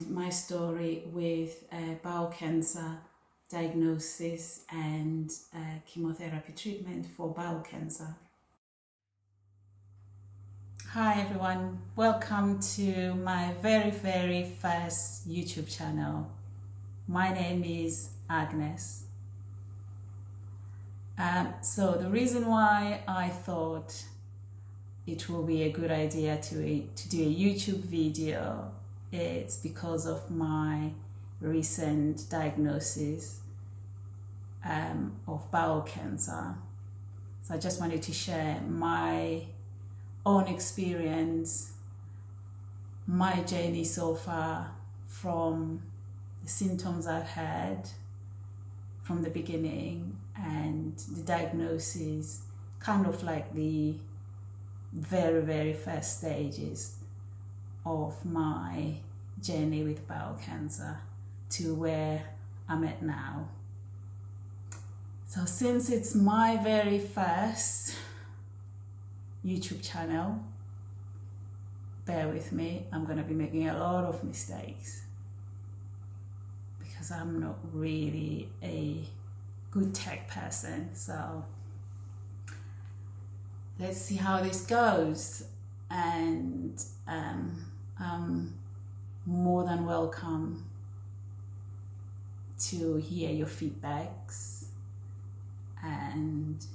My story with bowel cancer diagnosis and chemotherapy treatment for bowel cancer. Hi everyone, welcome to my very first YouTube channel. My name is Agnes. So the reason why I thought it will be a good idea to do a YouTube video, it's because of my recent diagnosis of bowel cancer. So I just wanted to share my own experience, my journey so far, from the symptoms I've had from the beginning and the diagnosis, kind of like the very first stages of my journey with bowel cancer to where I'm at now. So since it's my very first YouTube channel, bear with me, I'm going to be making a lot of mistakes because I'm not really a good tech person. So let's see how this goes, and I'm more than welcome to hear your feedbacks and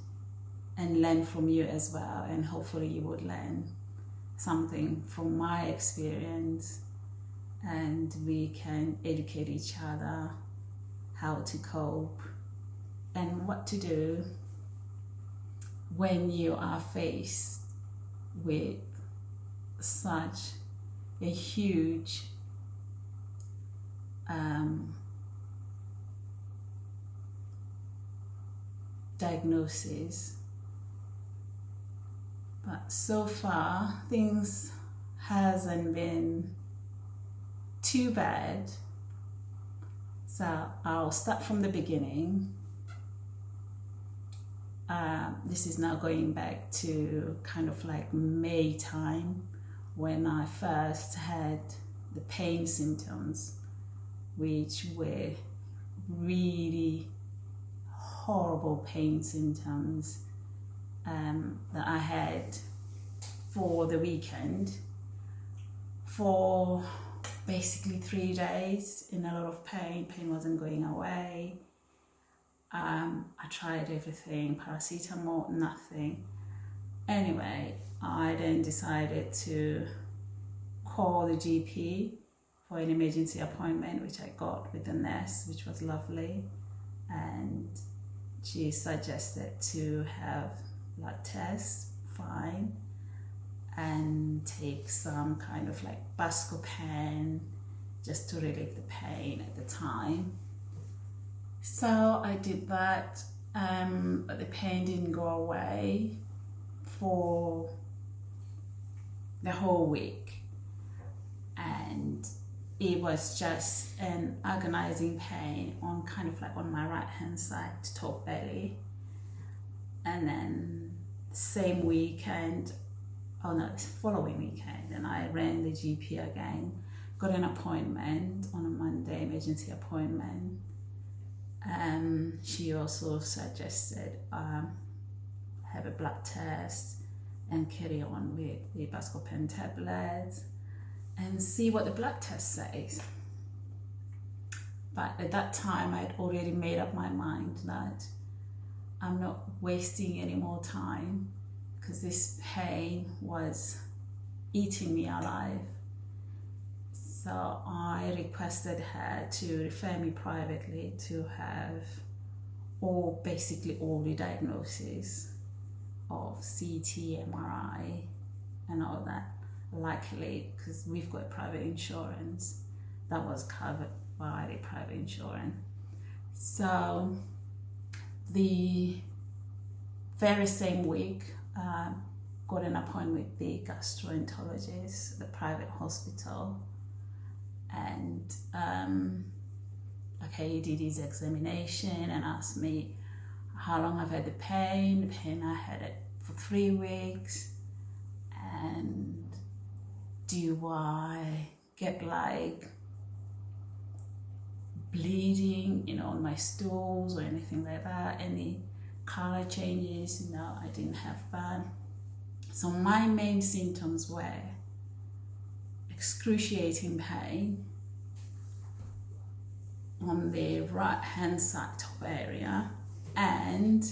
learn from you as well, and hopefully you would learn something from my experience and we can educate each other how to cope and what to do when you are faced with such a huge diagnosis. But so far things hasn't been too bad, so I'll start from the beginning. This is now going back to kind of like May time, when I first had the pain symptoms, which were really horrible pain symptoms that I had for the weekend for basically 3 days, in a lot of pain. Pain wasn't going away. I tried everything, paracetamol, nothing. Anyway, I then decided to call the GP for an emergency appointment, which I got with the nurse, which was lovely. And she suggested to have blood tests, fine, and take some kind of like Buscopan just to relieve the pain at the time. So I did that, but the pain didn't go away for the whole week, and it was just an agonizing pain on kind of like on my right hand side, top belly. And then same weekend, following weekend, and I rang the GP again, got an appointment on a Monday, emergency appointment. She also suggested have a blood test and carry on with the Buscopan tablets and see what the blood test says. But at that time, I'd already made up my mind that I'm not wasting any more time, because this pain was eating me alive. So I requested her to refer me privately to have basically all the diagnoses of CT, MRI, and all that. Luckily, because we've got private insurance, that was covered by the private insurance. So the very same week, got an appointment with the gastroenterologist, the private hospital, and he did his examination and asked me how long I've had the pain. I had it for 3 weeks, and do I get like bleeding, on my stools or anything like that, any color changes, I didn't have that. So my main symptoms were excruciating pain on the right hand side top area and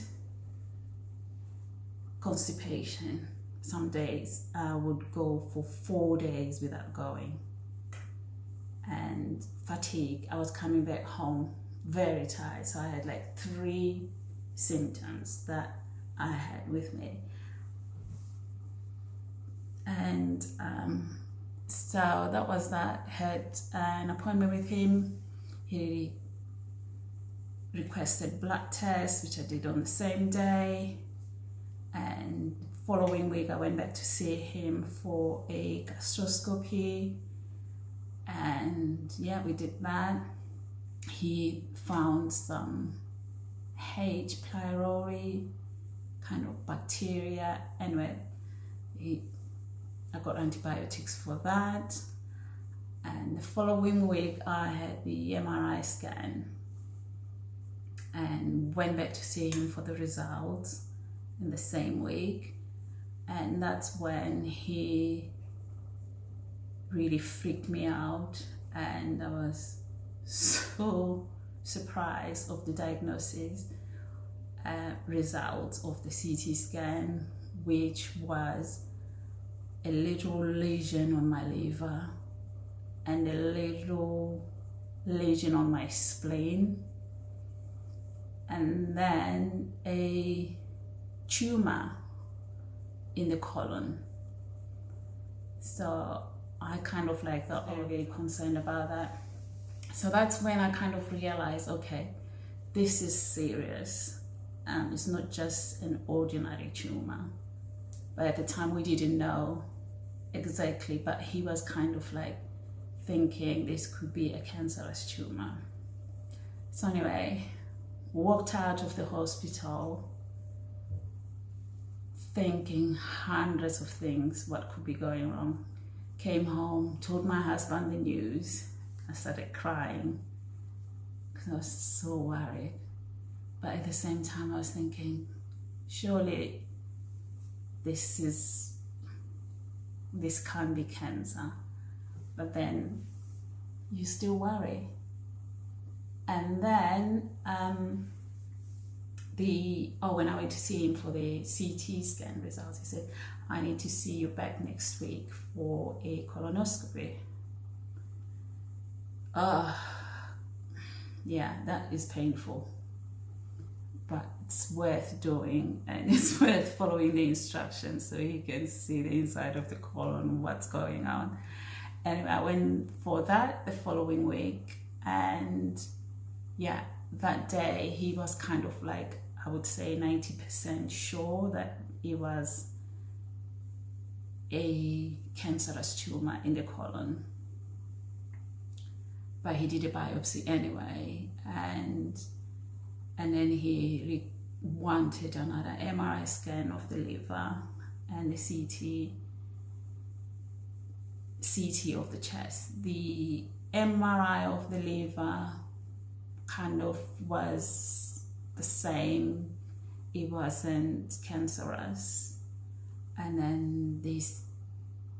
constipation. Some days I would go for 4 days without going. And fatigue. I was coming back home very tired, so I had like 3 symptoms that I had with me. And so that was that. Had an appointment with him. He requested blood tests, which I did on the same day. And following week, I went back to see him for a gastroscopy. And yeah, we did that. He found some H. pylori kind of bacteria. Anyway, I got antibiotics for that. And the following week, I had the MRI scan and went back to see him for the results in the same week. And that's when he really freaked me out, and I was so surprised of the diagnosis results of the CT scan, which was a little lesion on my liver and a little lesion on my spleen, and then a tumor in the colon. So I kind of like thought, very concerned about that. So that's when I kind of realized, okay, this is serious. It's not just an ordinary tumor. But at the time we didn't know exactly, but he was kind of like thinking this could be a cancerous tumor. So anyway, walked out of the hospital thinking hundreds of things, what could be going wrong. Came home, told my husband the news. I started crying because I was so worried. But at the same time, I was thinking, surely this can't be cancer. But then you still worry. And then when I went to see him for the CT scan results, he said, I need to see you back next week for a colonoscopy. Yeah, that is painful, but it's worth doing, and it's worth following the instructions so you can see the inside of the colon, what's going on. Anyway, I went for that the following week, and yeah, that day he was kind of like, I would say 90% sure that it was a cancerous tumor in the colon. But he did a biopsy anyway, and then he wanted another MRI scan of the liver and the CT of the chest. The MRI of the liver kind of was the same. It wasn't cancerous. And then this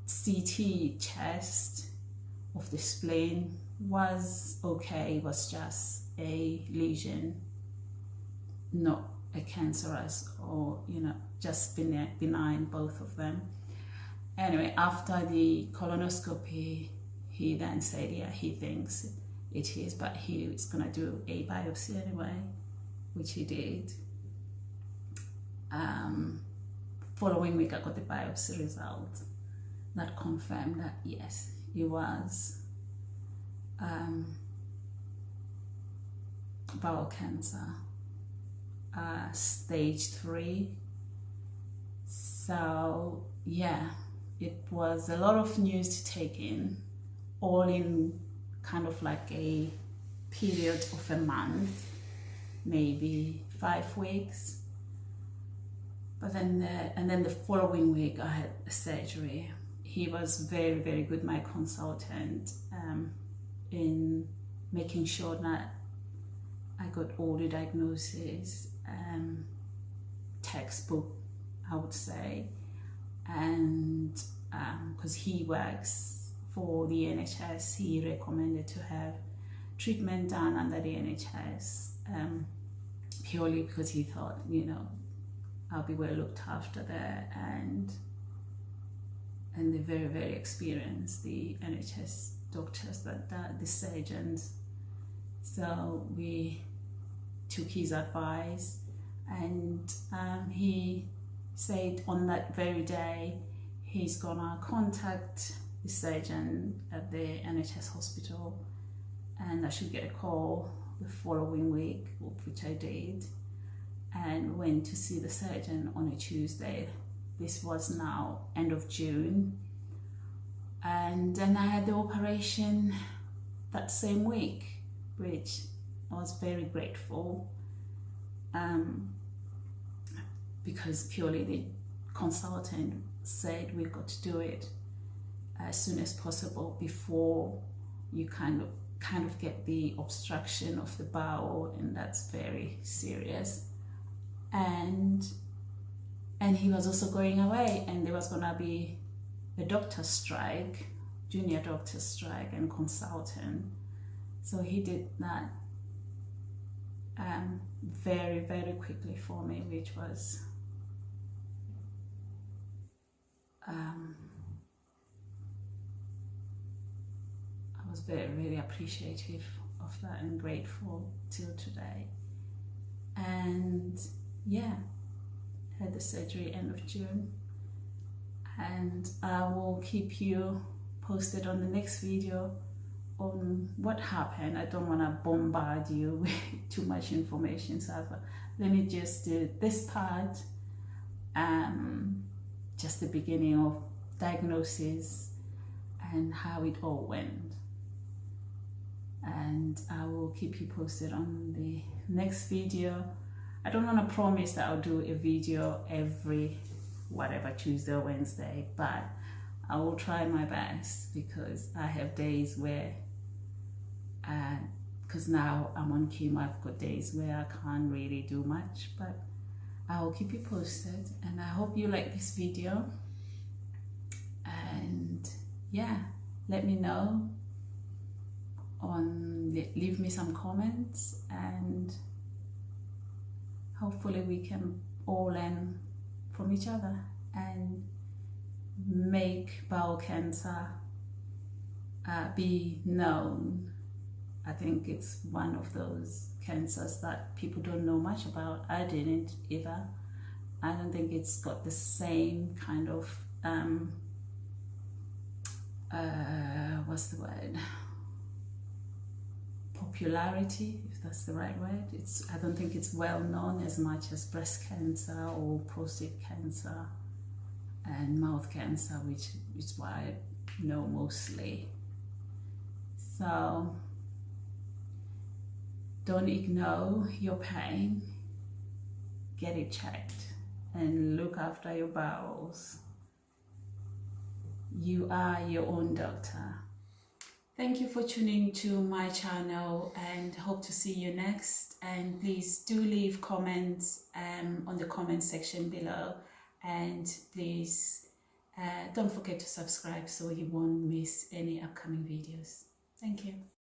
CT chest of the spleen was okay. It was just a lesion, not a cancerous or, just benign, both of them. Anyway, after the colonoscopy, he then said, yeah, he thinks it is, but he's gonna do a biopsy anyway, which he did. Following week, I got the biopsy result that confirmed that yes, it was bowel cancer, stage 3. So yeah, it was a lot of news to take in, all in kind of like a period of a month, maybe 5 weeks. But then the following week I had a surgery. He was very, very good, my consultant, in making sure that I got all the diagnosis, textbook, I would say, and because he works for the NHS, he recommended to have treatment done under the NHS, purely because he thought, you know, I'll be well looked after there, and they're very, very experienced, the NHS doctors, the surgeons. So we took his advice, and he said on that very day he's gonna contact the surgeon at the NHS hospital, and I should get a call the following week, which I did, and went to see the surgeon on a Tuesday. This was now end of June, and then I had the operation that same week, which I was very grateful, because purely the consultant said we've got to do it as soon as possible before you kind of get the obstruction of the bowel, and that's very serious. And he was also going away, and there was gonna be a doctor's strike, junior doctor's strike and consultant. So he did that very, very quickly for me, which was I was very, very appreciative of that and grateful till today. And yeah, had the surgery end of June, and I will keep you posted on the next video on what happened. I don't want to bombard you with too much information, so let me just do this part, just the beginning of diagnosis and how it all went, and I will keep you posted on the next video. I don't want to promise that I'll do a video every whatever Tuesday or Wednesday, but I will try my best, because I have days where because now I'm on chemo, I've got days where I can't really do much, but I will keep you posted, and I hope you like this video. And yeah, let me know, leave me some comments, and hopefully we can all learn from each other and make bowel cancer be known. I think it's one of those cancers that people don't know much about. I didn't either. I don't think it's got the same kind of what's the word, popularity, if that's the right word. I don't think it's well known as much as breast cancer or prostate cancer and mouth cancer, which is what I know mostly. So don't ignore your pain, get it checked, and look after your bowels. You are your own doctor. Thank you for tuning to my channel, and hope to see you next. And please do leave comments on the comment section below, and please don't forget to subscribe so you won't miss any upcoming videos. Thank you.